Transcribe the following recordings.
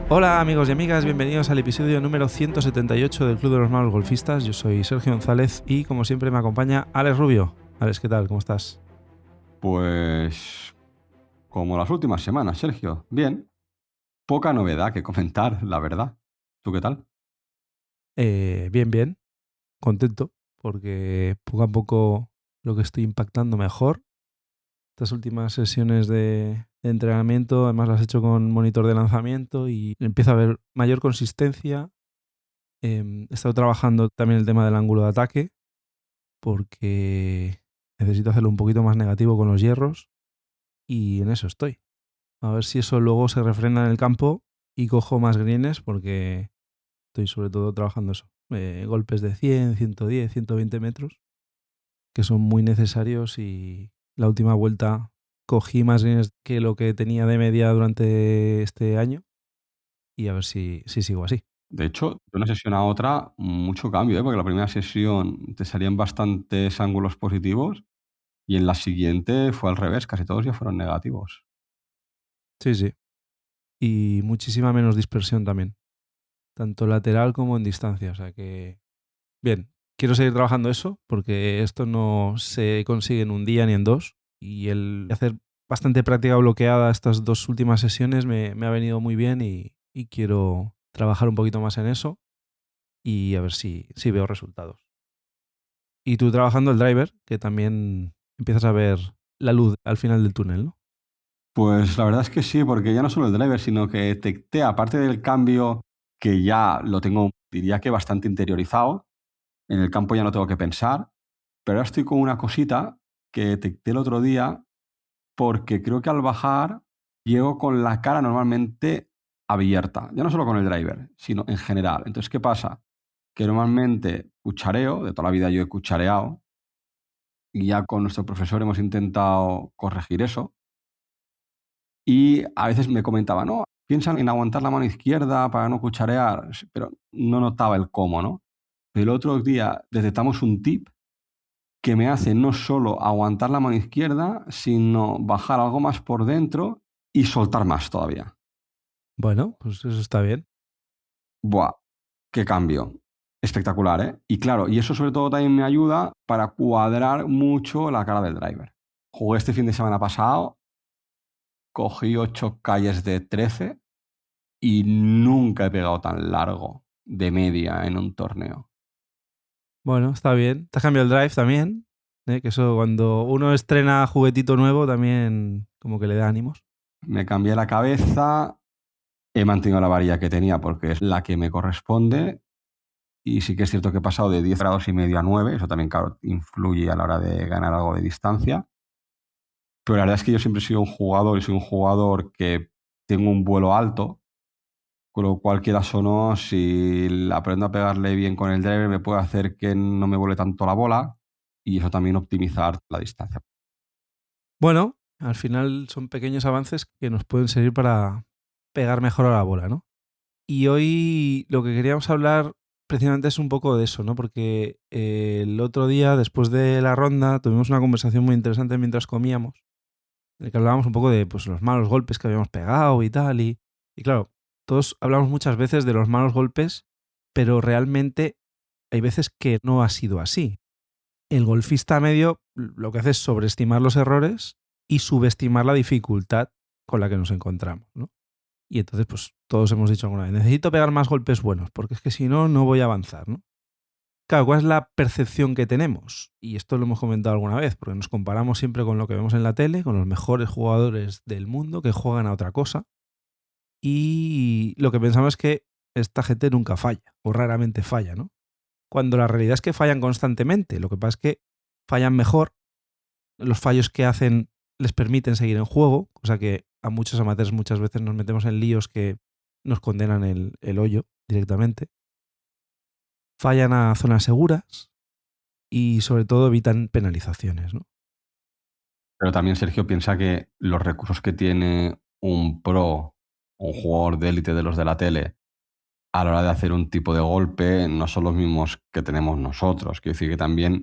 Hola amigos y amigas, bienvenidos al episodio número 178 del Club de los Malos Golfistas. Yo soy Sergio González y como siempre me acompaña Alex Rubio. Alex, ¿qué tal? ¿Cómo estás? Pues como las últimas semanas, Sergio. Bien, poca novedad que comentar, la verdad. ¿Tú qué tal? Bien, contento porque poco a poco lo que estoy impactando mejor. Estas últimas sesiones de entrenamiento, además las he hecho con monitor de lanzamiento y empiezo a ver mayor consistencia. He estado trabajando también el tema del ángulo de ataque porque necesito hacerlo un poquito más negativo con los hierros y en eso estoy. A ver si eso luego se refrena en el campo y cojo más greens porque estoy sobre todo trabajando eso. Golpes de 100, 110, 120 metros que son muy necesarios y la última vuelta cogí más greens que lo que tenía de media durante este año y a ver si sigo así. De hecho, de una sesión a otra, mucho cambio, ¿eh? Porque la primera sesión te salían bastantes ángulos positivos y en la siguiente fue al revés, casi todos ya fueron negativos. Sí. Y muchísima menos dispersión también, tanto lateral como en distancia. O sea que, bien, quiero seguir trabajando eso porque esto no se consigue en un día ni en dos. Y el hacer bastante práctica bloqueada estas dos últimas sesiones me ha venido muy bien y quiero trabajar un poquito más en eso y a ver si veo resultados. Y tú trabajando el driver, que también empiezas a ver la luz al final del túnel, ¿no? Pues la verdad es que sí, porque ya no solo el driver, sino que detecté, aparte del cambio que ya lo tengo, diría que bastante interiorizado, en el campo ya no tengo que pensar, pero ahora estoy con una cosita que detecté el otro día porque creo que al bajar llego con la cara normalmente abierta, ya no solo con el driver, sino en general. Entonces, ¿qué pasa? Que normalmente cuchareo, de toda la vida yo he cuchareado, y ya con nuestro profesor hemos intentado corregir eso, y a veces me comentaba, no, piensan en aguantar la mano izquierda para no cucharear, sí, pero no notaba el cómo, ¿no? El otro día detectamos un tip que me hace no solo aguantar la mano izquierda, sino bajar algo más por dentro y soltar más todavía. Bueno, pues eso está bien. ¡Buah! ¡Qué cambio! Espectacular, ¿eh? Y claro, y eso sobre todo también me ayuda para cuadrar mucho la cara del driver. Jugué este fin de semana pasado, cogí 8 calles de 13 y nunca he pegado tan largo de media en un torneo. Bueno, está bien. Te has cambiado el drive también, ¿eh? Que eso cuando uno estrena juguetito nuevo también como que le da ánimos. Me cambié la cabeza, he mantenido la varilla que tenía porque es la que me corresponde. Y sí que es cierto que he pasado de 10 grados y medio a 9, eso también, claro, influye a la hora de ganar algo de distancia. Pero la verdad es que yo siempre he sido un jugador y soy un jugador que tengo un vuelo alto, con lo cual, quieras o no, si aprendo a pegarle bien con el driver, me puede hacer que no me vuele tanto la bola y eso también optimizar la distancia. Bueno, al final son pequeños avances que nos pueden servir para pegar mejor a la bola, ¿no? Y hoy lo que queríamos hablar precisamente es un poco de eso, ¿no? Porque el otro día, después de la ronda, tuvimos una conversación muy interesante mientras comíamos, en el que hablábamos un poco de pues, los malos golpes que habíamos pegado y tal. Y claro, todos hablamos muchas veces de los malos golpes, pero realmente hay veces que no ha sido así. El golfista medio lo que hace es sobreestimar los errores y subestimar la dificultad con la que nos encontramos, ¿no? Y entonces, pues todos hemos dicho alguna vez, necesito pegar más golpes buenos, porque es que si no, no voy a avanzar, ¿no? Claro, ¿cuál es la percepción que tenemos? Y esto lo hemos comentado alguna vez, porque nos comparamos siempre con lo que vemos en la tele, con los mejores jugadores del mundo que juegan a otra cosa, y lo que pensamos es que esta gente nunca falla, o raramente falla, ¿no? Cuando la realidad es que fallan constantemente, lo que pasa es que fallan mejor, los fallos que hacen les permiten seguir en juego, cosa que a muchos amateurs muchas veces nos metemos en líos que nos condenan el hoyo directamente. Fallan a zonas seguras y sobre todo evitan penalizaciones, ¿no? Pero también, Sergio, piensa que los recursos que tiene un pro, un jugador de élite de los de la tele, a la hora de hacer un tipo de golpe, no son los mismos que tenemos nosotros. Quiero decir que también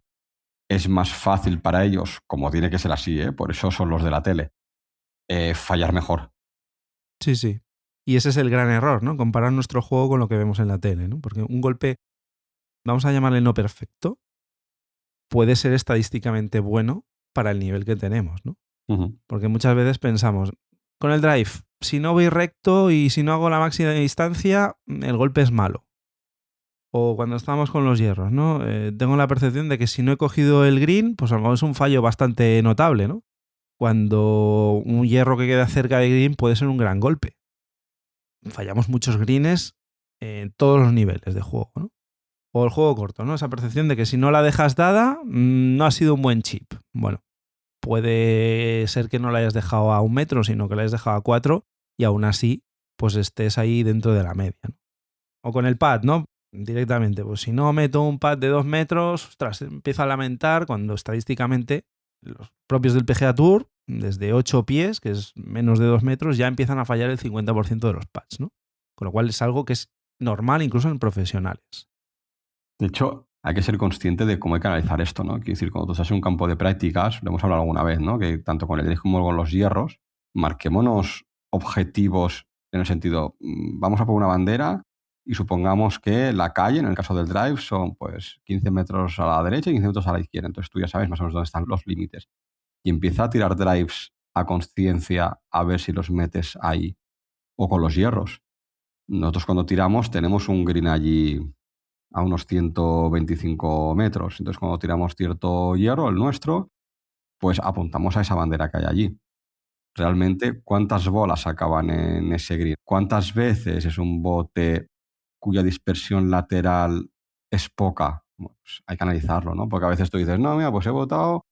es más fácil para ellos, como tiene que ser así, ¿eh? Por eso son los de la tele, fallar mejor. Sí, sí. Y ese es el gran error, ¿no? Comparar nuestro juego con lo que vemos en la tele, ¿no? Porque un golpe, vamos a llamarle no perfecto, puede ser estadísticamente bueno para el nivel que tenemos, ¿no? Ujú. Porque muchas veces pensamos, con el drive, si no voy recto y si no hago la máxima distancia, el golpe es malo. O cuando estamos con los hierros, ¿no? Tengo la percepción de que si no he cogido el green, pues a lo mejor es un fallo bastante notable, ¿no? Cuando un hierro que queda cerca de green puede ser un gran golpe. Fallamos muchos greens en todos los niveles de juego, ¿no? O el juego corto, ¿no? Esa percepción de que si no la dejas dada, no ha sido un buen chip. Bueno, puede ser que no la hayas dejado a 1 metro, sino que la hayas dejado a 4 y aún así, pues estés ahí dentro de la media, ¿no? O con el pad, ¿no? Directamente, pues si no meto un pad de 2 metros, ostras, empiezo a lamentar cuando estadísticamente los propios del PGA Tour, desde 8 pies, que es menos de 2 metros, ya empiezan a fallar el 50% de los pads, ¿no? Con lo cual es algo que es normal incluso en profesionales. De hecho, hay que ser consciente de cómo hay que analizar esto, ¿no? Quiero decir, cuando tú estás en un campo de prácticas, lo hemos hablado alguna vez, ¿no? Que tanto con el drift como con los hierros, marquémonos objetivos en el sentido, vamos a poner una bandera y supongamos que la calle, en el caso del drive, son pues 15 metros a la derecha y 15 metros a la izquierda. Entonces tú ya sabes más o menos dónde están los límites. Y empieza a tirar drives a conciencia a ver si los metes ahí. O con los hierros. Nosotros cuando tiramos tenemos un green allí a unos 125 metros. Entonces, cuando tiramos cierto hierro, el nuestro, pues apuntamos a esa bandera que hay allí. Realmente, ¿cuántas bolas acaban en ese green? ¿Cuántas veces es un bote cuya dispersión lateral es poca? Bueno, pues hay que analizarlo, ¿no? Porque a veces tú dices, no, mira, pues he botado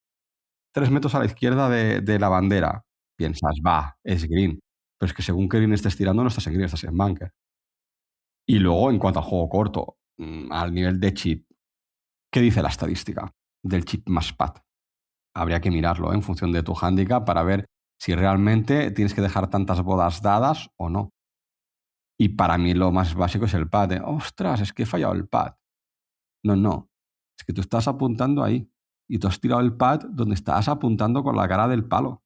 3 metros a la izquierda de la bandera. Piensas, va, es green. Pero es que según qué green estés tirando, no estás en green, estás en bunker. Y luego, en cuanto al juego corto, al nivel de chip, ¿qué dice la estadística del chip más pad? Habría que mirarlo, en función de tu handicap para ver si realmente tienes que dejar tantas bodas dadas o no. Y para mí lo más básico es el pad. Ostras, es que he fallado el pad. No, no. Es que tú estás apuntando ahí y tú has tirado el pad donde estás apuntando con la cara del palo.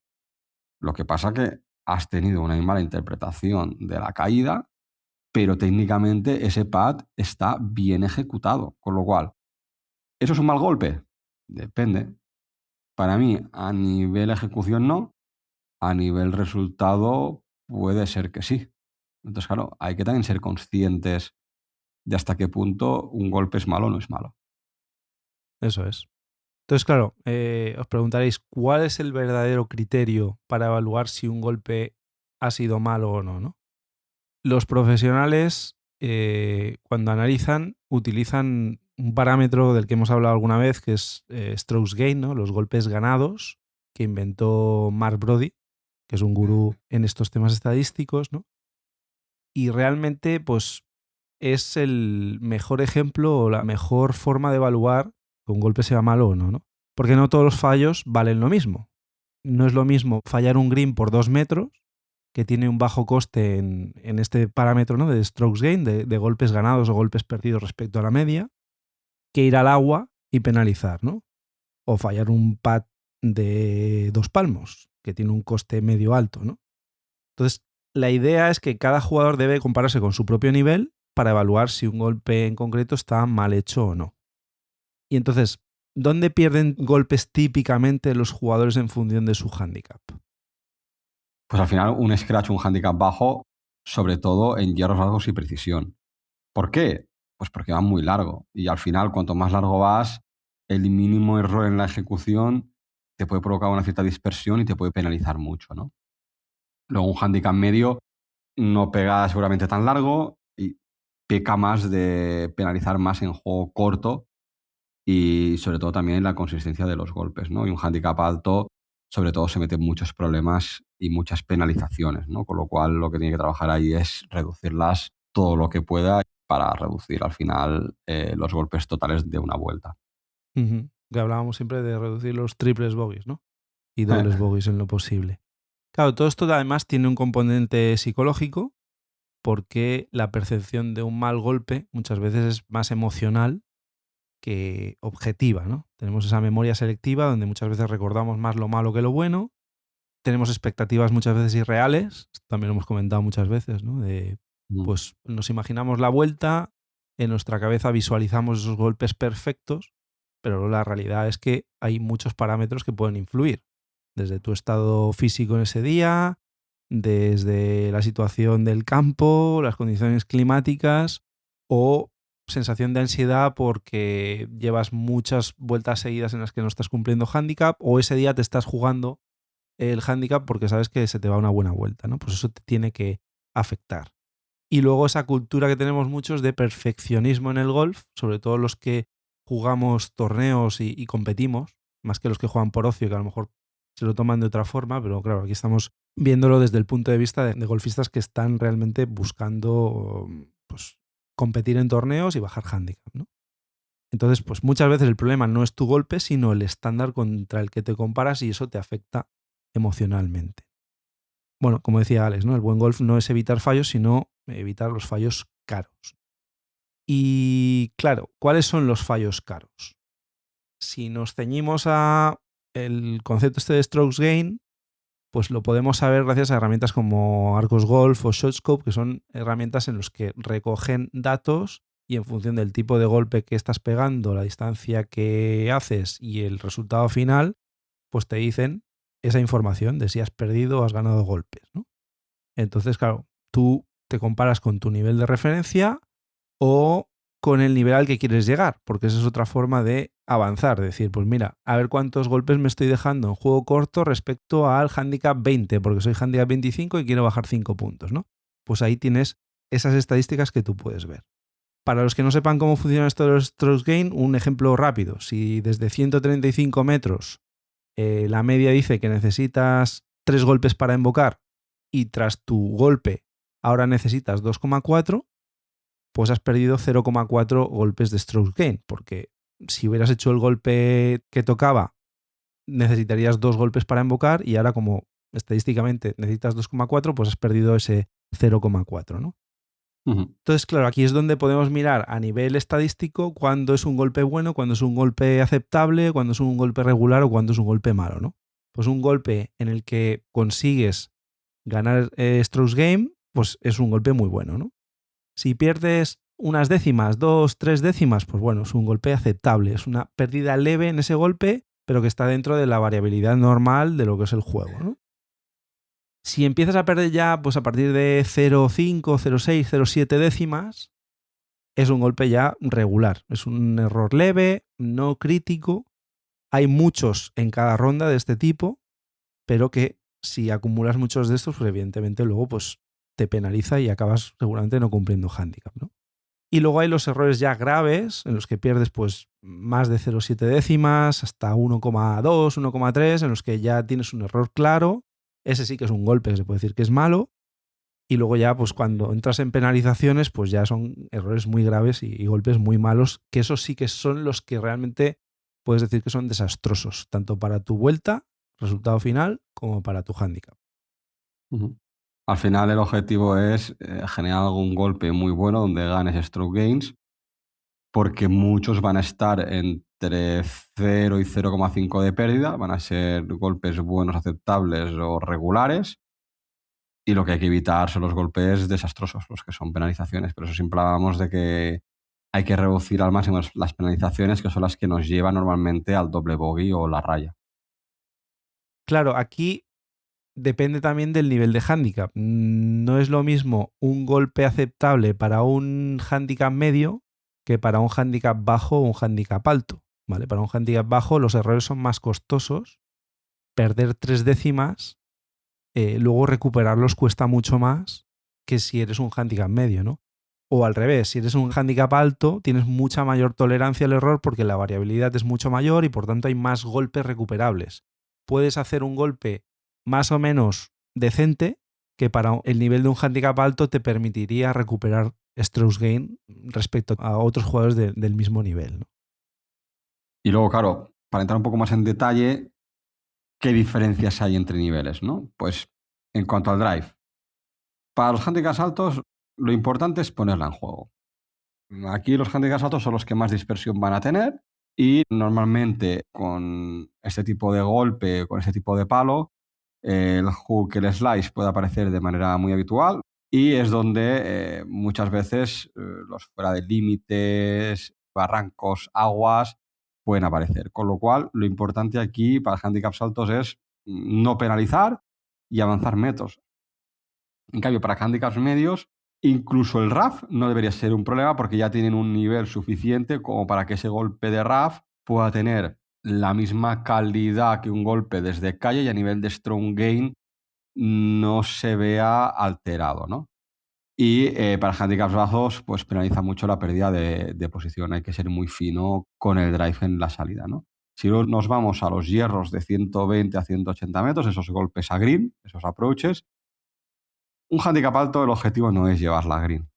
Lo que pasa que has tenido una mala interpretación de la caída, pero técnicamente ese pad está bien ejecutado. Con lo cual, ¿eso es un mal golpe? Depende. Para mí, a nivel ejecución no, a nivel resultado puede ser que sí. Entonces, claro, hay que también ser conscientes de hasta qué punto un golpe es malo o no es malo. Eso es. Entonces, claro, os preguntaréis, ¿cuál es el verdadero criterio para evaluar si un golpe ha sido malo o no, ¿no? Los profesionales, cuando analizan, utilizan un parámetro del que hemos hablado alguna vez, que es strokes gain, ¿no? Los golpes ganados, que inventó Mark Brody, que es un gurú en estos temas estadísticos, ¿no? Y realmente, pues, es el mejor ejemplo o la mejor forma de evaluar que un golpe sea malo o no, ¿no? Porque no todos los fallos valen lo mismo. No es lo mismo fallar un green por 2 metros, que tiene un bajo coste en este parámetro, ¿no? De strokes gain, de golpes ganados o golpes perdidos respecto a la media, que ir al agua y penalizar, ¿no? O fallar un pad de 2 palmos, que tiene un coste medio alto, ¿no? Entonces, la idea es que cada jugador debe compararse con su propio nivel para evaluar si un golpe en concreto está mal hecho o no. Y entonces, ¿dónde pierden golpes típicamente los jugadores en función de su handicap? Pues al final un scratch, un handicap bajo, sobre todo en hierros largos y precisión. ¿Por qué? Pues porque van muy largo. Y al final, cuanto más largo vas, el mínimo error en la ejecución te puede provocar una cierta dispersión y te puede penalizar mucho, ¿no? Luego un handicap medio no pega seguramente tan largo y peca más de penalizar más en juego corto y sobre todo también en la consistencia de los golpes, ¿no? Y un handicap alto, sobre todo, se mete en muchos problemas y muchas penalizaciones, ¿no? Con lo cual lo que tiene que trabajar ahí es reducirlas todo lo que pueda para reducir al final los golpes totales de una vuelta. Ujú. Que hablábamos siempre de reducir los triples bogies, ¿no? Y dobles bogies en lo posible. Claro, todo esto además tiene un componente psicológico porque la percepción de un mal golpe muchas veces es más emocional que objetiva, ¿no? Tenemos esa memoria selectiva donde muchas veces recordamos más lo malo que lo bueno tenemos expectativas muchas veces irreales, esto también lo hemos comentado muchas veces, ¿no? Mm. Pues nos imaginamos la vuelta, en nuestra cabeza visualizamos esos golpes perfectos, pero la realidad es que hay muchos parámetros que pueden influir, desde tu estado físico en ese día, desde la situación del campo, las condiciones climáticas o sensación de ansiedad porque llevas muchas vueltas seguidas en las que no estás cumpliendo handicap o ese día te estás jugando el handicap porque sabes que se te va una buena vuelta, ¿no? Pues eso te tiene que afectar. Y luego esa cultura que tenemos muchos de perfeccionismo en el golf, sobre todo los que jugamos torneos y competimos, más que los que juegan por ocio, que a lo mejor se lo toman de otra forma, pero claro, aquí estamos viéndolo desde el punto de vista de golfistas que están realmente buscando pues, competir en torneos y bajar handicap, ¿no? Entonces, pues muchas veces el problema no es tu golpe, sino el estándar contra el que te comparas y eso te afecta emocionalmente. Bueno, como decía Alex, ¿no? El buen golf no es evitar fallos, sino evitar los fallos caros. Y claro, ¿cuáles son los fallos caros? Si nos ceñimos a el concepto este de strokes gain, pues lo podemos saber gracias a herramientas como Arcos Golf o ShotScope, que son herramientas en las que recogen datos y en función del tipo de golpe que estás pegando, la distancia que haces y el resultado final, pues te dicen esa información de si has perdido o has ganado golpes, ¿no? Entonces, claro, tú te comparas con tu nivel de referencia o con el nivel al que quieres llegar, porque esa es otra forma de avanzar, decir, pues mira, a ver cuántos golpes me estoy dejando en juego corto respecto al handicap 20, porque soy handicap 25 y quiero bajar 5 puntos, ¿no? Pues ahí tienes esas estadísticas que tú puedes ver. Para los que no sepan cómo funciona esto de los strokes gain, un ejemplo rápido. Si desde 135 metros la media dice que necesitas 3 golpes para invocar y tras tu golpe ahora necesitas 2,4, pues has perdido 0,4 golpes de strokes gain, porque si hubieras hecho el golpe que tocaba, necesitarías 2 golpes para invocar y ahora como estadísticamente necesitas 2,4, pues has perdido ese 0,4, ¿no? Ujú. Entonces, claro, aquí es donde podemos mirar a nivel estadístico cuándo es un golpe bueno, cuándo es un golpe aceptable, cuándo es un golpe regular o cuándo es un golpe malo, ¿no? Pues un golpe en el que consigues ganar strokes game, pues es un golpe muy bueno, ¿no? Si pierdes unas décimas, 2, 3 décimas, pues bueno, es un golpe aceptable, es una pérdida leve en ese golpe, pero que está dentro de la variabilidad normal de lo que es el juego, ¿no? Si empiezas a perder ya, pues a partir de 0,5, 0,6, 0,7 décimas, es un golpe ya regular. Es un error leve, no crítico. Hay muchos en cada ronda de este tipo, pero que si acumulas muchos de estos, pues evidentemente luego pues, te penaliza y acabas seguramente no cumpliendo handicap, ¿no? Y luego hay los errores ya graves, en los que pierdes pues más de 0,7 décimas, hasta 1,2, 1,3, en los que ya tienes un error claro. Ese sí que es un golpe que se puede decir que es malo. Y luego ya, pues cuando entras en penalizaciones, pues ya son errores muy graves y golpes muy malos, que esos sí que son los que realmente puedes decir que son desastrosos, tanto para tu vuelta, resultado final, como para tu handicap. Ujú. Al final el objetivo es generar algún golpe muy bueno donde ganes stroke gains, porque muchos van a estar entre 0 y 0,5 de pérdida, van a ser golpes buenos, aceptables o regulares, y lo que hay que evitar son los golpes desastrosos, los que son penalizaciones. Pero eso siempre hablamos de que hay que reducir al máximo las penalizaciones, que son las que nos llevan normalmente al doble bogey o la raya. Claro, aquí depende también del nivel de handicap. No es lo mismo un golpe aceptable para un handicap medio que para un handicap bajo o un handicap alto. ¿Vale? Para un handicap bajo los errores son más costosos. Perder 3 décimas, luego recuperarlos cuesta mucho más que si eres un handicap medio, ¿no? O al revés, si eres un handicap alto, tienes mucha mayor tolerancia al error porque la variabilidad es mucho mayor y por tanto hay más golpes recuperables. Puedes hacer un golpe más o menos decente que para el nivel de un handicap alto te permitiría recuperar strokes gain respecto a otros jugadores del mismo nivel, ¿no? Y luego, claro, para entrar un poco más en detalle, ¿qué diferencias hay entre niveles, no? Pues en cuanto al drive, para los handicaps altos, lo importante es ponerla en juego. Aquí los handicaps altos son los que más dispersión van a tener y normalmente con este tipo de golpe, con este tipo de palo, el hook, el slice puede aparecer de manera muy habitual y es donde muchas veces los fuera de límites, barrancos, aguas pueden aparecer. Con lo cual, lo importante aquí para handicaps altos es no penalizar y avanzar metros. En cambio, para handicaps medios, incluso el RAF no debería ser un problema porque ya tienen un nivel suficiente como para que ese golpe de RAF pueda tener la misma calidad que un golpe desde calle y a nivel de strong gain no se vea alterado, ¿no? Y para handicaps bajos, pues penaliza mucho la pérdida de posición. Hay que ser muy fino con el drive en la salida, ¿no? Si nos vamos a los hierros de 120 a 180 metros, esos golpes a green, esos approaches, un handicap alto, el objetivo no es llevar la green.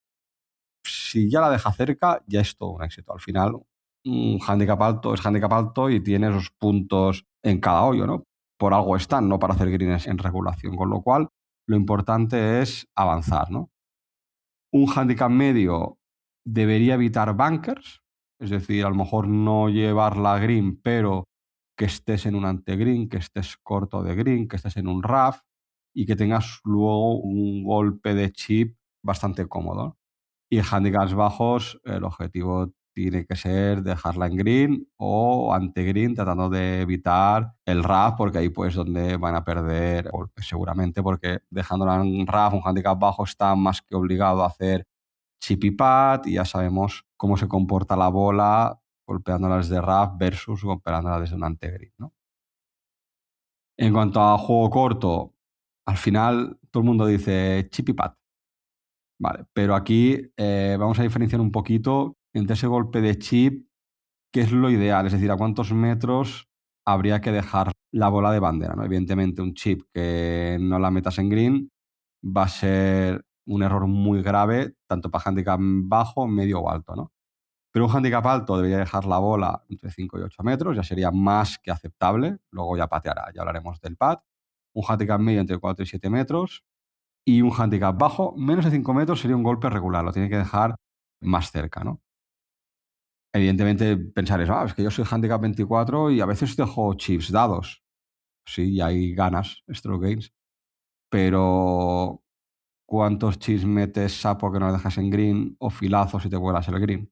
Si ya la deja cerca, ya es todo un éxito. Al final, un handicap alto es handicap alto y tiene esos puntos en cada hoyo, ¿no? Por algo están, no para hacer greens en regulación. Con lo cual, lo importante es avanzar, ¿no? Un handicap medio debería evitar bunkers, es decir, a lo mejor no llevar la green, pero que estés en un antegreen, que estés corto de green, que estés en un rough y que tengas luego un golpe de chip bastante cómodo. Y en handicaps bajos, el objetivo tiene que ser dejarla en green o ante green, tratando de evitar el RAF, porque ahí pues donde van a perder golpes seguramente, porque dejándola en RAF, un handicap bajo está más que obligado a hacer chip y pad y ya sabemos cómo se comporta la bola golpeándola desde RAF versus golpeándola desde un ante green, ¿no? En cuanto a juego corto, al final todo el mundo dice chip y pad. Vale, pero aquí vamos a diferenciar un poquito entre ese golpe de chip, que es lo ideal, es decir, a cuántos metros habría que dejar la bola de bandera, ¿no? Evidentemente, un chip que no la metas en green va a ser un error muy grave, tanto para handicap bajo, medio o alto, ¿no? Pero un handicap alto debería dejar la bola entre 5 y 8 metros, ya sería más que aceptable, luego ya pateará, ya hablaremos del pad. Un handicap medio entre 4 y 7 metros, y un handicap bajo, menos de 5 metros sería un golpe regular, lo tiene que dejar más cerca, ¿no? Evidentemente pensaréis, es que yo soy handicap 24 y a veces dejo chips dados. Sí, y hay ganas, stroke gains. Pero ¿cuántos chips metes sapo que no lo dejas en green o filazos si te vuelas el green?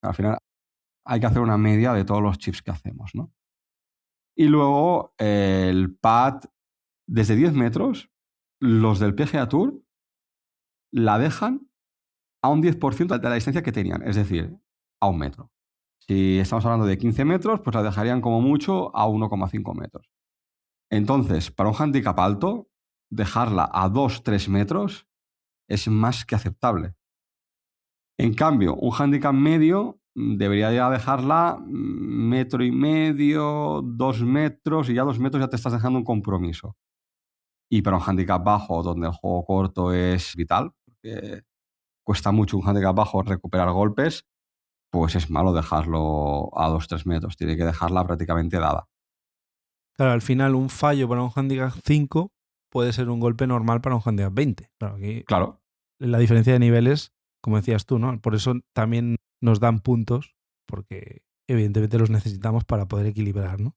Al final hay que hacer una media de todos los chips que hacemos, ¿no? Y luego el pad desde 10 metros, los del PGA Tour la dejan a un 10% de la distancia que tenían, es decir, a 1 metro. Si estamos hablando de 15 metros, pues la dejarían como mucho a 1,5 metros. Entonces, para un handicap alto, dejarla a 2-3 metros es más que aceptable. En cambio, un handicap medio debería ya dejarla 1,5 metros, 2 metros, y ya 2 metros ya te estás dejando un compromiso. Y para un handicap bajo, donde el juego corto es vital, porque cuesta mucho un handicap bajo recuperar golpes, pues es malo dejarlo a 2-3 metros. Tiene que dejarla prácticamente dada. Claro, al final un fallo para un handicap 5 puede ser un golpe normal para un handicap 20. Claro, aquí Claro. la diferencia de niveles, como decías tú, ¿no? Por eso también nos dan puntos, porque evidentemente los necesitamos para poder equilibrar, ¿no?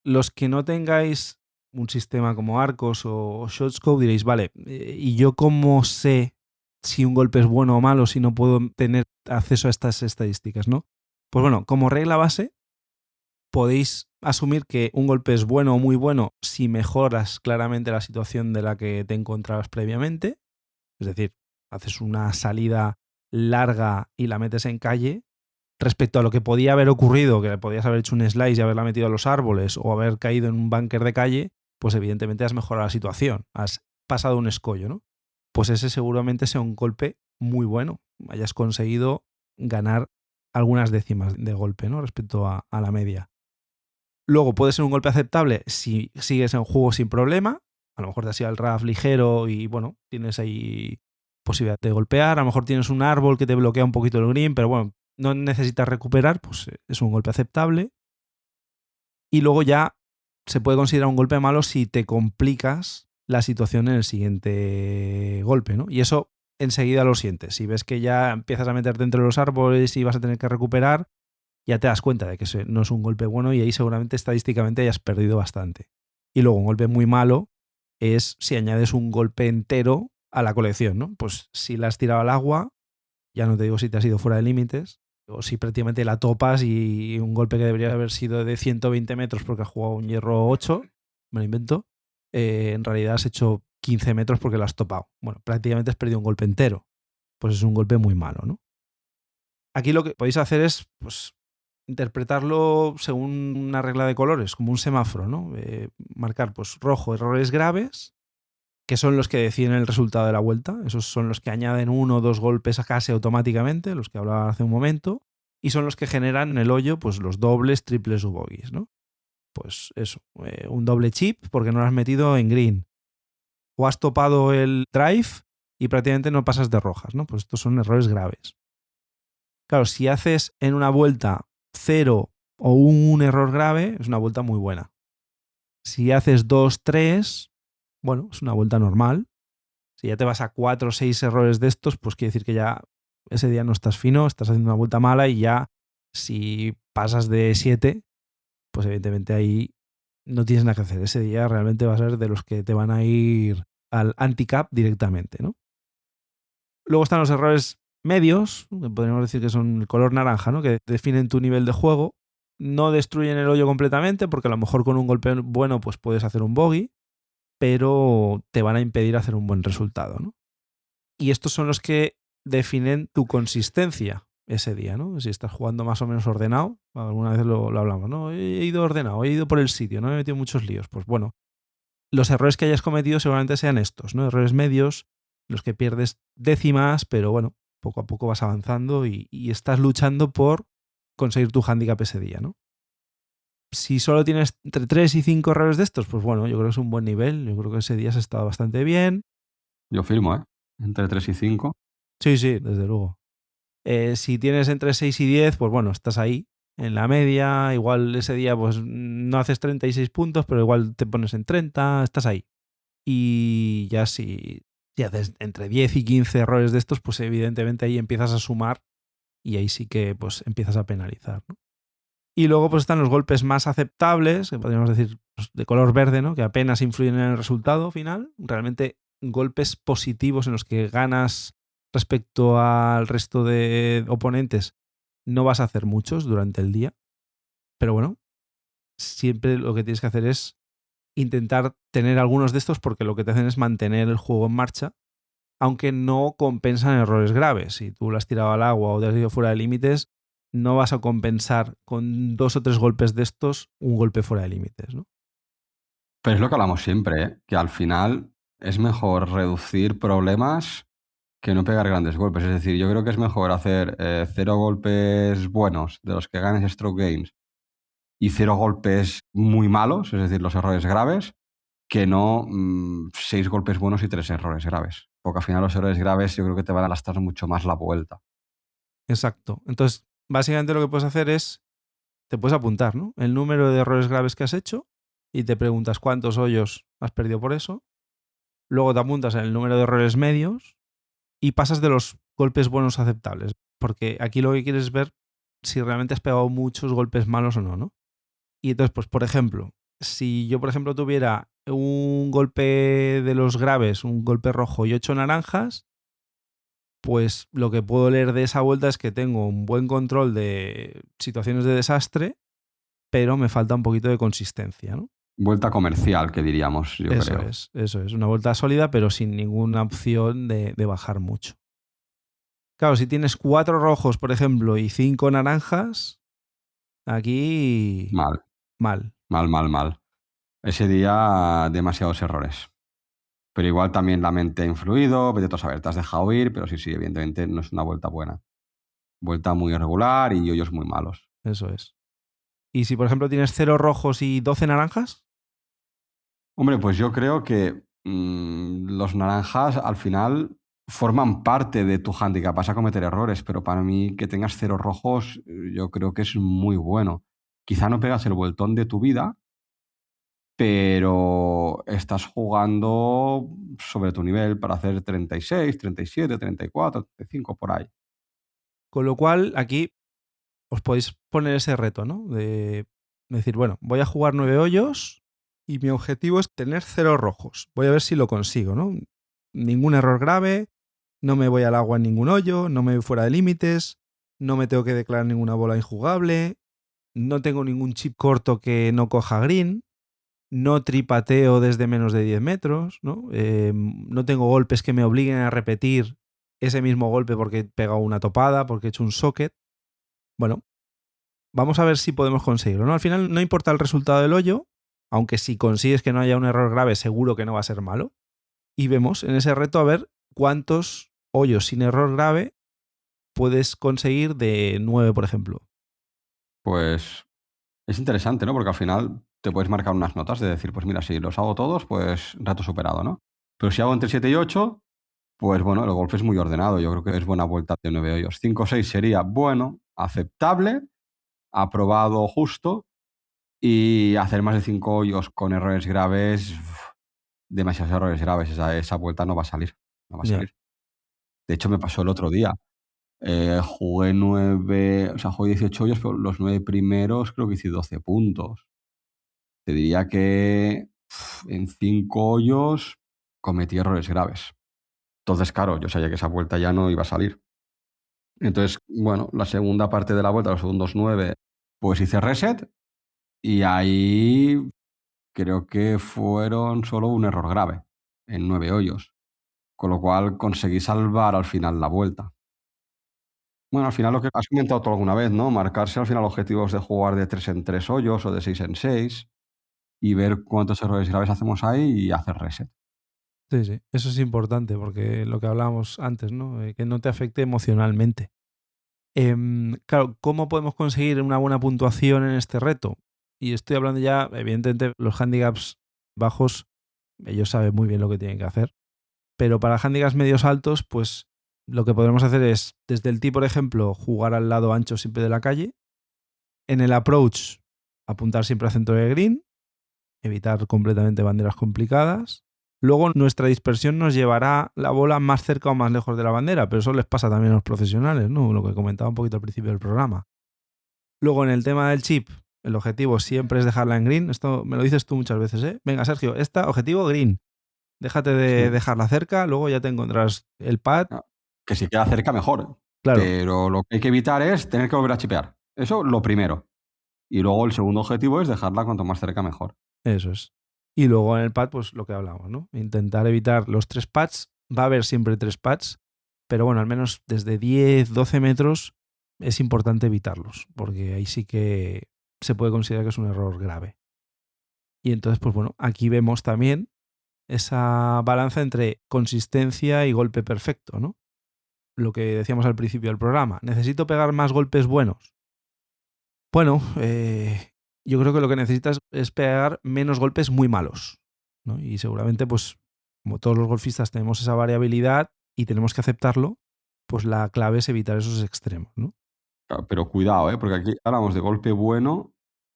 Los que no tengáis un sistema como Arcos o Shotscope diréis, vale, ¿y yo cómo sé si un golpe es bueno o malo si no puedo tener acceso a estas estadísticas, ¿no? Pues bueno, como regla base, podéis asumir que un golpe es bueno o muy bueno si mejoras claramente la situación de la que te encontrabas previamente. Es decir, haces una salida larga y la metes en calle. Respecto a lo que podía haber ocurrido, que podías haber hecho un slice y haberla metido a los árboles o haber caído en un búnker de calle, pues evidentemente has mejorado la situación. Has pasado un escollo, ¿no? Pues ese seguramente sea un golpe muy bueno. Hayas conseguido ganar algunas décimas de golpe, ¿no? Respecto a la media. Luego puede ser un golpe aceptable si sigues en juego sin problema. A lo mejor te has ido al RAF ligero y bueno, tienes ahí posibilidad de golpear. A lo mejor tienes un árbol que te bloquea un poquito el green, pero bueno, no necesitas recuperar, pues es un golpe aceptable. Y luego ya se puede considerar un golpe malo si te complicas la situación en el siguiente golpe, ¿no? Y eso enseguida lo sientes. Si ves que ya empiezas a meterte entre los árboles y vas a tener que recuperar, ya te das cuenta de que no es un golpe bueno y ahí seguramente estadísticamente hayas perdido bastante. Y luego un golpe muy malo, es si añades un golpe entero a la colección, ¿no? Pues si la has tirado al agua, ya no te digo si te has ido fuera de límites, o si prácticamente la topas y un golpe que debería haber sido de 120 metros porque has jugado un hierro 8, me lo invento, en realidad has hecho 15 metros porque lo has topado. Bueno, prácticamente has perdido un golpe entero. Pues es un golpe muy malo, ¿no? Aquí lo que podéis hacer es, pues, interpretarlo según una regla de colores, como un semáforo, ¿no? Marcar, pues, rojo, errores graves, que son los que deciden el resultado de la vuelta. Esos son los que añaden 1 o 2 golpes a casi automáticamente, los que hablaba hace un momento, y son los que generan en el hoyo, pues, los dobles, triples o bogies, ¿no? Pues eso, un doble chip porque no lo has metido en green. O has topado el drive y prácticamente no pasas de rojas, ¿no? Pues estos son errores graves. Claro, si haces en una vuelta 0 o un error grave, es una vuelta muy buena. Si haces 2, 3, bueno, es una vuelta normal. Si ya te vas a 4 o 6 errores de estos, pues quiere decir que ya ese día no estás fino, estás haciendo una vuelta mala y ya si pasas de 7, pues evidentemente ahí no tienes nada que hacer. Ese día realmente va a ser de los que te van a ir al anti-cap directamente, ¿no? Luego están los errores medios, que podríamos decir que son el color naranja, ¿no? Que definen tu nivel de juego. No destruyen el hoyo completamente, porque a lo mejor con un golpe bueno pues puedes hacer un bogey, pero te van a impedir hacer un buen resultado, ¿no? Y estos son los que definen tu consistencia ese día, ¿no? Si estás jugando más o menos ordenado, alguna vez lo hablamos, ¿no? He ido ordenado, he ido por el sitio, no me he metido en muchos líos. Pues bueno, los errores que hayas cometido seguramente sean estos, ¿no? Errores medios, los que pierdes décimas, pero bueno, poco a poco vas avanzando y estás luchando por conseguir tu handicap ese día, ¿no? Si solo tienes entre 3 y 5 errores de estos, pues bueno, yo creo que es un buen nivel. Yo creo que ese día has estado bastante bien. Yo firmo, ¿eh? Entre 3 y 5. Sí, sí, desde luego. Si tienes entre 6 y 10, pues bueno, estás ahí, en la media. Igual ese día pues no haces 36 puntos, pero igual te pones en 30, estás ahí. Y ya si haces entre 10 y 15 errores de estos, pues evidentemente ahí empiezas a sumar y ahí sí que pues empiezas a penalizar, ¿no? Y luego pues están los golpes más aceptables, que podríamos decir pues, de color verde, ¿no? Que apenas influyen en el resultado final. Realmente golpes positivos en los que ganas respecto al resto de oponentes no vas a hacer muchos durante el día. Pero bueno, siempre lo que tienes que hacer es intentar tener algunos de estos porque lo que te hacen es mantener el juego en marcha, aunque no compensan errores graves. Si tú lo has tirado al agua o te has ido fuera de límites, no vas a compensar con 2 o 3 golpes de estos un golpe fuera de límites, ¿no? Pero es lo que hablamos siempre, ¿eh? Que al final es mejor reducir problemas que no pegar grandes golpes. Es decir, yo creo que es mejor hacer 0 golpes buenos de los que ganes stroke games y 0 golpes muy malos, es decir, los errores graves, que no 6 golpes buenos y 3 errores graves. Porque al final los errores graves yo creo que te van a lastrar mucho más la vuelta. Exacto. Entonces, básicamente lo que puedes hacer es, te puedes apuntar, ¿no? El número de errores graves que has hecho y te preguntas cuántos hoyos has perdido por eso. Luego te apuntas en el número de errores medios y pasas de los golpes buenos aceptables. Porque aquí lo que quieres es ver si realmente has pegado muchos golpes malos o no, ¿no? Y entonces, pues, por ejemplo, si yo, por ejemplo, tuviera un golpe de los graves, un golpe rojo y 8 naranjas, pues lo que puedo leer de esa vuelta es que tengo un buen control de situaciones de desastre, pero me falta un poquito de consistencia, ¿no? Vuelta comercial, que diríamos, yo Eso creo. es, eso es. Una vuelta sólida, pero sin ninguna opción de bajar mucho. Claro, si tienes 4 rojos, por ejemplo, y 5 naranjas, aquí Mal, mal. mal, mal, mal. Ese día demasiados errores. Pero igual también la mente ha influido, vete tú a saber, te has dejado ir, pero sí, sí, evidentemente no es una vuelta buena. Vuelta muy irregular y hoyos muy malos. Eso es. Y si, por ejemplo, tienes 0 rojos y 12 naranjas, Hombre, pues yo creo que los naranjas al final forman parte de tu handicap. Vas a cometer errores, pero para mí que tengas 0 rojos, yo creo que es muy bueno. Quizá no pegas el vueltón de tu vida, pero estás jugando sobre tu nivel para hacer 36, 37, 34, 35 por ahí. con lo cual aquí os podéis poner ese reto, ¿no? De decir, bueno, voy a jugar 9 hoyos y mi objetivo es tener 0 rojos. Voy a ver si lo consigo, ¿no? Ningún error grave, no me voy al agua en ningún hoyo, no me voy fuera de límites, no me tengo que declarar ninguna bola injugable, no tengo ningún chip corto que no coja green, no tripateo desde menos de 10 metros, ¿no? No tengo golpes que me obliguen a repetir ese mismo golpe porque he pegado una topada, porque he hecho un socket. Bueno, vamos a ver si podemos conseguirlo, ¿no? Al final no importa el resultado del hoyo, aunque si consigues que no haya un error grave, seguro que no va a ser malo. Y vemos en ese reto a ver cuántos hoyos sin error grave puedes conseguir de 9, por ejemplo. Pues es interesante, ¿no? Porque al final te puedes marcar unas notas de decir, pues mira, si los hago todos, pues reto superado, ¿no? Pero si hago entre 7 y 8, pues bueno, el golf es muy ordenado. Yo creo que es buena vuelta de 9 hoyos. 5 o 6 sería bueno, aceptable, aprobado justo. Y hacer más de 5 hoyos con errores graves, demasiados errores graves. Esa vuelta no va a salir. No va a Ya. salir. De hecho, me pasó el otro día. Jugué 9, o sea, jugué 18 hoyos, pero los 9 primeros creo que hice 12 puntos. Te diría que en 5 hoyos cometí errores graves. Entonces, claro, yo sabía que esa vuelta ya no iba a salir. Entonces, bueno, la segunda parte de la vuelta, los segundos 9, pues hice reset y ahí creo que fueron solo un error grave en 9 hoyos, con lo cual conseguí salvar al final la vuelta. Bueno, al final lo que has comentado tú alguna vez, ¿no? Marcarse al final objetivos de jugar de 3 en 3 hoyos o de 6 en 6 y ver cuántos errores graves hacemos ahí y hacer reset. Sí, sí. Eso es importante porque lo que hablábamos antes, ¿no? Que no te afecte emocionalmente. Claro, ¿cómo podemos conseguir una buena puntuación en este reto? Y estoy hablando ya, evidentemente, los handicaps bajos, ellos saben muy bien lo que tienen que hacer. Pero para handicaps medios altos, pues lo que podemos hacer es, desde el tee, por ejemplo, jugar al lado ancho siempre de la calle. En el approach, apuntar siempre al centro de green, evitar completamente banderas complicadas. Luego nuestra dispersión nos llevará la bola más cerca o más lejos de la bandera, pero eso les pasa también a los profesionales, ¿no? Lo que comentaba un poquito al principio del programa. Luego en el tema del chip, el objetivo siempre es dejarla en green. Esto me lo dices tú muchas veces, ¿eh? Venga, Sergio, objetivo green. Déjate de Sí. dejarla cerca, luego ya te encontrarás el pad. Ah, que si queda cerca, mejor. Claro, Pero lo que hay que evitar es tener que volver a chipear. Eso lo primero. Y luego el segundo objetivo es dejarla cuanto más cerca, mejor. eso es. Y luego en el pad, pues lo que hablamos, ¿no? Intentar evitar los 3 pads. Va a haber siempre 3 pads, pero bueno, al menos desde 10, 12 metros es importante evitarlos, porque ahí sí que se puede considerar que es un error grave. Y entonces, pues bueno, aquí vemos también esa balanza entre consistencia y golpe perfecto, ¿no? Lo que decíamos al principio del programa. ¿Necesito pegar más golpes buenos? Bueno, yo creo que lo que necesitas es pegar menos golpes muy malos, ¿no? Y seguramente, pues, como todos los golfistas tenemos esa variabilidad y tenemos que aceptarlo, pues la clave es evitar esos extremos, ¿no? Pero cuidado, porque aquí hablamos de golpe bueno,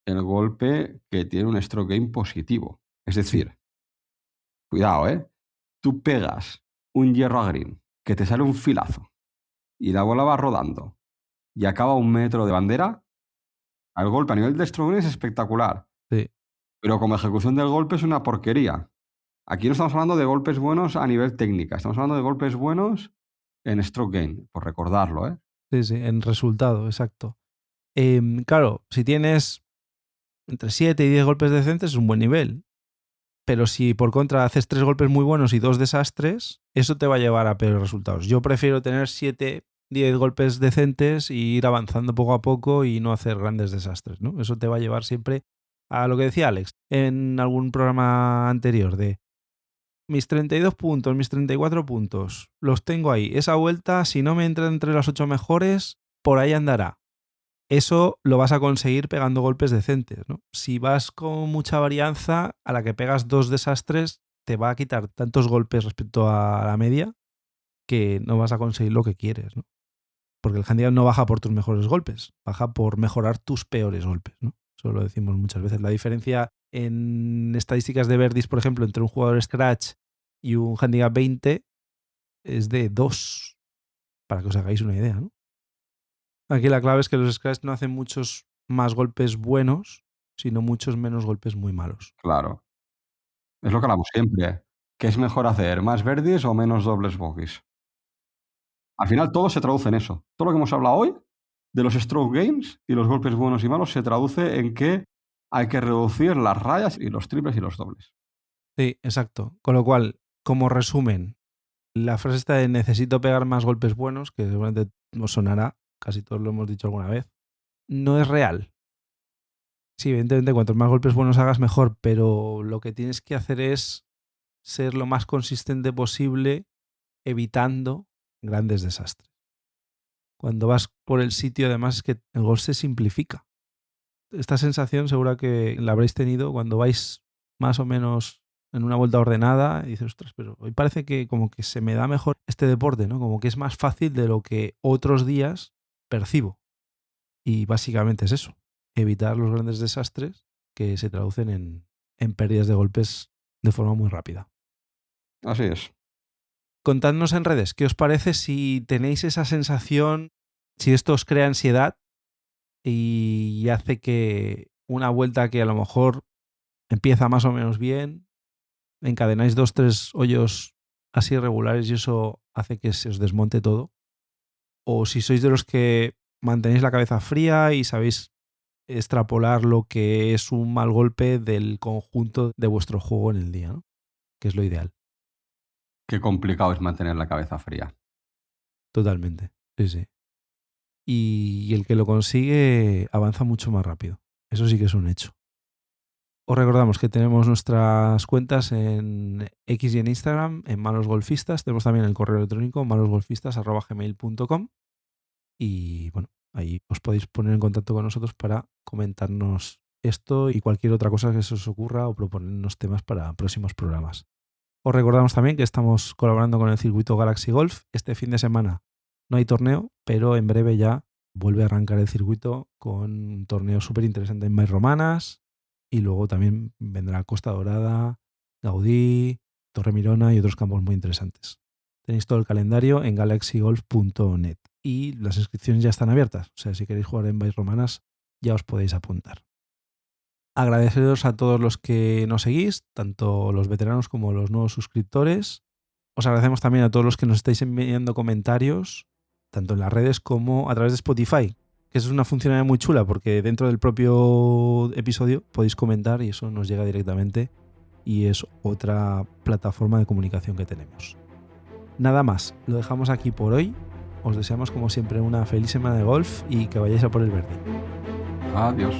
el golpe que tiene un stroke game positivo. Es Sí, decir, cuidado, tú pegas un hierro a green, que te sale un filazo, y la bola va rodando, y acaba a 1 metro de bandera, el golpe a nivel de stroke game es espectacular, sí, pero como ejecución del golpe es una porquería. Aquí no estamos hablando de golpes buenos a nivel técnica, estamos hablando de golpes buenos en stroke game, por recordarlo, sí, sí, en resultado, exacto. Claro, si tienes entre 7 y 10 golpes decentes es un buen nivel. Pero si por contra haces 3 golpes muy buenos y 2 desastres, eso te va a llevar a peores resultados. Yo prefiero tener 7, 10 golpes decentes y ir avanzando poco a poco y no hacer grandes desastres, ¿no? Eso te va a llevar siempre a lo que decía Alex en algún programa anterior de mis 32 puntos, mis 34 puntos, los tengo ahí. Esa vuelta, si no me entra entre las 8 mejores, por ahí andará. Eso lo vas a conseguir pegando golpes decentes, ¿no? Si vas con mucha varianza, a la que pegas 2 desastres, te va a quitar tantos golpes respecto a la media que no vas a conseguir lo que quieres, ¿no? Porque el handicap no baja por tus mejores golpes, baja por mejorar tus peores golpes, ¿no? Eso lo decimos muchas veces. La diferencia en estadísticas de Verdis, por ejemplo, entre un jugador Scratch y un handicap 20 es de 2, para que os hagáis una idea, ¿no? Aquí la clave es que los Scratch no hacen muchos más golpes buenos, sino muchos menos golpes muy malos. Claro. Es lo que hablamos siempre. ¿Qué es mejor hacer? ¿Más birdies o menos dobles bogies? Al final todo se traduce en eso. Todo lo que hemos hablado hoy de los stroke gains y los golpes buenos y malos se traduce en que hay que reducir las rayas y los triples y los dobles. Sí, exacto. Con lo cual, como resumen, la frase esta de necesito pegar más golpes buenos, que seguramente nos sonará, casi todos lo hemos dicho alguna vez, no es real. Sí, evidentemente, cuantos más golpes buenos hagas, mejor, pero lo que tienes que hacer es ser lo más consistente posible, evitando grandes desastres. Cuando vas por el sitio, además, es que el golf se simplifica. Esta sensación segura que la habréis tenido cuando vais más o menos en una vuelta ordenada y dices, ostras, pero hoy parece que como que se me da mejor este deporte, ¿no? Como que es más fácil de lo que otros días percibo. Y básicamente es eso, evitar los grandes desastres que se traducen en pérdidas de golpes de forma muy rápida. Así es. Contadnos en redes, ¿qué os parece si tenéis esa sensación, si esto os crea ansiedad y hace que una vuelta que a lo mejor empieza más o menos bien, encadenáis 2, 3 hoyos así regulares y eso hace que se os desmonte todo? O si sois de los que mantenéis la cabeza fría y sabéis extrapolar lo que es un mal golpe del conjunto de vuestro juego en el día, ¿no? Que es lo ideal. Qué complicado es mantener la cabeza fría. Totalmente. Sí, sí. Y el que lo consigue avanza mucho más rápido. Eso sí que es un hecho. Os recordamos que tenemos nuestras cuentas en X y en Instagram, en Malos Golfistas. Tenemos también el correo electrónico malosgolfistas@gmail.com. Y bueno, ahí os podéis poner en contacto con nosotros para comentarnos esto y cualquier otra cosa que se os ocurra o proponernos temas para próximos programas. Os recordamos también que estamos colaborando con el circuito Galaxy Golf. Este fin de semana no hay torneo, pero en breve ya vuelve a arrancar el circuito con un torneo súper interesante en Maes Romanas y luego también vendrá Costa Dorada, Gaudí, Torre Mirona y otros campos muy interesantes. Tenéis todo el calendario en galaxygolf.net y las inscripciones ya están abiertas. O sea, si queréis jugar en Maes Romanas ya os podéis apuntar. Agradeceros a todos los que nos seguís, tanto los veteranos como los nuevos suscriptores. Os agradecemos también a todos los que nos estáis enviando comentarios, tanto en las redes como a través de Spotify, que eso es una funcionalidad muy chula porque dentro del propio episodio podéis comentar y eso nos llega directamente y es otra plataforma de comunicación que tenemos. Nada más, lo dejamos aquí por hoy. Os deseamos como siempre una feliz semana de golf y que vayáis a por el verde. Adiós.